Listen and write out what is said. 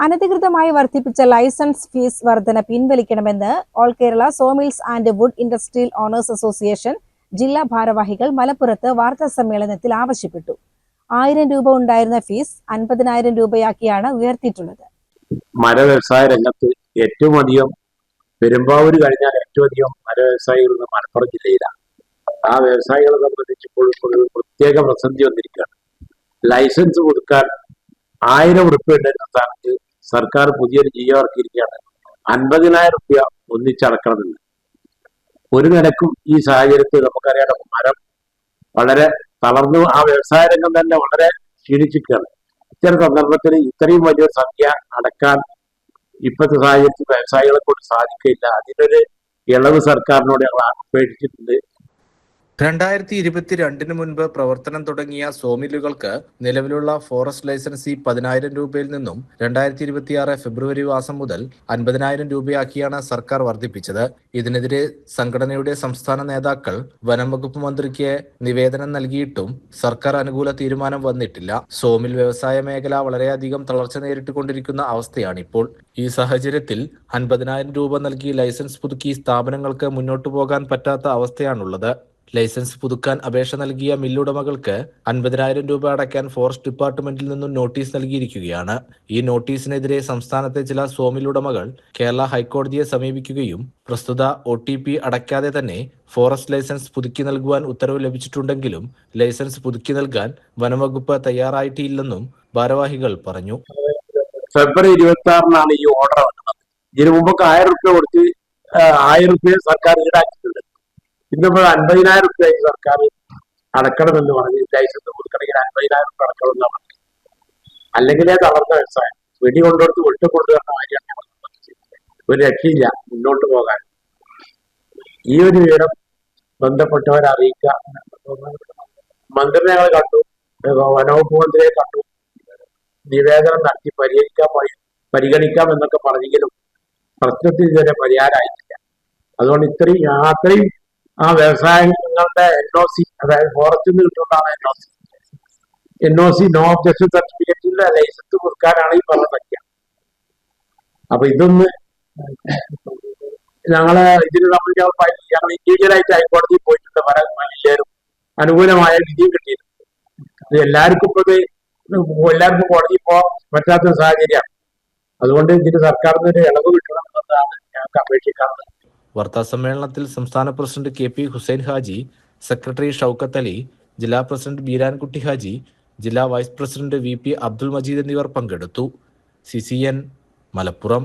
അനധികൃതമായി വർദ്ധിപ്പിച്ച licence fee വർധന പിൻവലിക്കണമെന്ന് all Kerala sawmills and wood industrial owners association ജില്ലാ ഭാരവാഹികൾ മലപ്പുറത്ത് വാർത്താസമ്മേളനത്തിൽ ആവശ്യപ്പെട്ടു. 1000 രൂപ ഉണ്ടായിരുന്ന ഫീസ് 50,000 രൂപയാക്കിയാണ് ഉയർത്തിയിട്ടുള്ളത്. മര വ്യവസായ രംഗത്ത് ഏറ്റവും അധികം പെരുമ്പാവൂർ കഴിഞ്ഞാൽ ഏറ്റവും അധികം മര വ്യവസായികൾ മലപ്പുറം ജില്ലയിലാണ്. ആ വ്യവസായികളെ സംബന്ധിച്ച് ഇപ്പോൾ ഒരു പ്രത്യേക പ്രതിസന്ധി വന്നിരിക്കുകയാണ്. ലൈസൻസ് കൊടുക്കാൻ 1000 ഉറുപ്പ്യ ഉണ്ടായിരുന്ന സ്ഥാനത്ത് സർക്കാർ പുതിയൊരു ജിയോ ഇറക്കിയിരിക്കുകയാണ്. 50,000 രൂപ ഒന്നിച്ചടക്കണമെന്ന്. ഒരു നിലക്കും ഈ സാഹചര്യത്തിൽ നമുക്കറിയാം, മരം വളരെ തളർന്നു, ആ വ്യവസായ രംഗം തന്നെ വളരെ ക്ഷീണിച്ചിരിക്കുകയാണ്. ഇത്തരം സന്ദർഭത്തിൽ ഇത്രയും വലിയൊരു സംഖ്യ അടക്കാൻ ഇപ്പോഴത്തെ സാഹചര്യത്തിൽ വ്യവസായികളെ കൊണ്ട് സാധിക്കില്ല. അതിനൊരു ഇളവ് സർക്കാരിനോട് ഞങ്ങൾ അപേക്ഷിച്ചിട്ടുണ്ട്. 2022 മുൻപ് പ്രവർത്തനം തുടങ്ങിയ സോമില്ലുകൾക്ക് നിലവിലുള്ള ഫോറസ്റ്റ് ലൈസൻസ് 10,000 രൂപയിൽ നിന്നും 2026 ഫെബ്രുവരി മാസം മുതൽ 50,000 രൂപയാക്കിയാണ് സർക്കാർ വർദ്ധിപ്പിച്ചത്. ഇതിനെതിരെ സംഘടനയുടെ സംസ്ഥാന നേതാക്കൾ വനം വകുപ്പ് മന്ത്രിക്ക് നിവേദനം നൽകിയിട്ടും സർക്കാർ അനുകൂല തീരുമാനം വന്നിട്ടില്ല. സോമിൽ വ്യവസായ മേഖല വളരെയധികം തളർച്ച നേരിട്ടുകൊണ്ടിരിക്കുന്ന അവസ്ഥയാണിപ്പോൾ. ഈ സാഹചര്യത്തിൽ 50,000 രൂപ നൽകി ലൈസൻസ് പുതുക്കി സ്ഥാപനങ്ങൾക്ക് മുന്നോട്ടു പോകാൻ പറ്റാത്ത അവസ്ഥയാണുള്ളത്. ലൈസൻസ് പുതുക്കാൻ അപേക്ഷ നൽകിയ മില്ലുടമകൾക്ക് 50,000 രൂപ അടയ്ക്കാൻ ഫോറസ്റ്റ് ഡിപ്പാർട്ട്മെന്റിൽ നിന്നും നോട്ടീസ് നൽകിയിരിക്കുകയാണ്. ഈ നോട്ടീസിനെതിരെ സംസ്ഥാനത്തെ ചില സോമില്ലുടമകൾ കേരള ഹൈക്കോടതിയെ സമീപിക്കുകയും പ്രസ്തുത OTP അടയ്ക്കാതെ തന്നെ ഫോറസ്റ്റ് ലൈസൻസ് പുതുക്കി നൽകുവാൻ ഉത്തരവ് ലഭിച്ചിട്ടുണ്ടെങ്കിലും ലൈസൻസ് പുതുക്കി നൽകാൻ വനംവകുപ്പ് തയ്യാറായിട്ടില്ലെന്നും ഭാരവാഹികൾ പറഞ്ഞു. ഫെബ്രുവരി 26-നാണ് ഈ ഓർഡർ വന്നത്. ഇതിനു മുമ്പൊക്കെ 1000 രൂപ കൊടുത്ത് 1000 രൂപ സർക്കാർ ഈടാക്കിയിട്ടുണ്ട്. ഇന്നിപ്പോൾ 50,000 രൂപ സർക്കാർ അടക്കണമെന്ന് പറഞ്ഞ് ലൈസൻസ് കൊടുക്കണമെങ്കിൽ 50,000 രൂപ അടക്കണമെന്നാണ് പറഞ്ഞത്. അല്ലെങ്കിലേ തളർന്ന വ്യവസായം വെടി കൊണ്ടുകൊടുത്ത് വിട്ടുകൊണ്ടുവരുന്ന കാര്യമാണ്. ഒരു രക്ഷയില്ല മുന്നോട്ട് പോകാൻ. ഈ ഒരു വിവരം ബന്ധപ്പെട്ടവരെ അറിയിക്കുക. മന്ത്രിനെ ഞങ്ങൾ കണ്ടു, വനവകുപ്പ് മന്ത്രിയെ കണ്ടു, നിവേദനം നടത്തി പരിഗണിക്കാം എന്നൊക്കെ പറഞ്ഞെങ്കിലും പ്രശ്നത്തിൽ ഇതുവരെ പരിഹാരമായിട്ടില്ല. അതുകൊണ്ട് അത്രയും ആ വ്യവസായങ്ങളുടെ NOC, അതായത് ഫോറസ്റ്റിൽ നിന്ന് കിട്ടുന്നതാണ് NOC നോ ഒബ്ജക്ഷൻ സർട്ടിഫിക്കറ്റിന്റെ ലൈസൻസ് കൊടുക്കാനാണ് ഈ പറഞ്ഞ സംഖ്യ. അപ്പൊ ഇതൊന്ന് ഇതിന് നമ്മൾ ഞങ്ങൾ ഇൻഡിവിജ്വലായിട്ട് ഹൈക്കോടതിയിൽ പോയിട്ടുണ്ട്. പല എല്ലാവരും അനുകൂലമായ വിധിയും കിട്ടിയിട്ടുണ്ട്. ഇത് എല്ലാവർക്കും കോടതിയിൽ പോകാൻ പറ്റാത്ത സാഹചര്യമാണ്. അതുകൊണ്ട് ഇതിന് സർക്കാരിന് ഒരു ഇളവ് കിട്ടണം എന്നതാണ് ഞങ്ങൾക്ക് അപേക്ഷിക്കാറുള്ളത്. വാർത്താസമ്മേളനത്തിൽ സംസ്ഥാന president KP Hussain Haji, secretary Shoukath Ali, ജില്ലാ പ്രസിഡന്റ് ബീരാൻകുട്ടി ഹാജി, ജില്ലാ vice president VP Abdul Majeed എന്നിവർ പങ്കെടുത്തു. CCN മലപ്പുറം.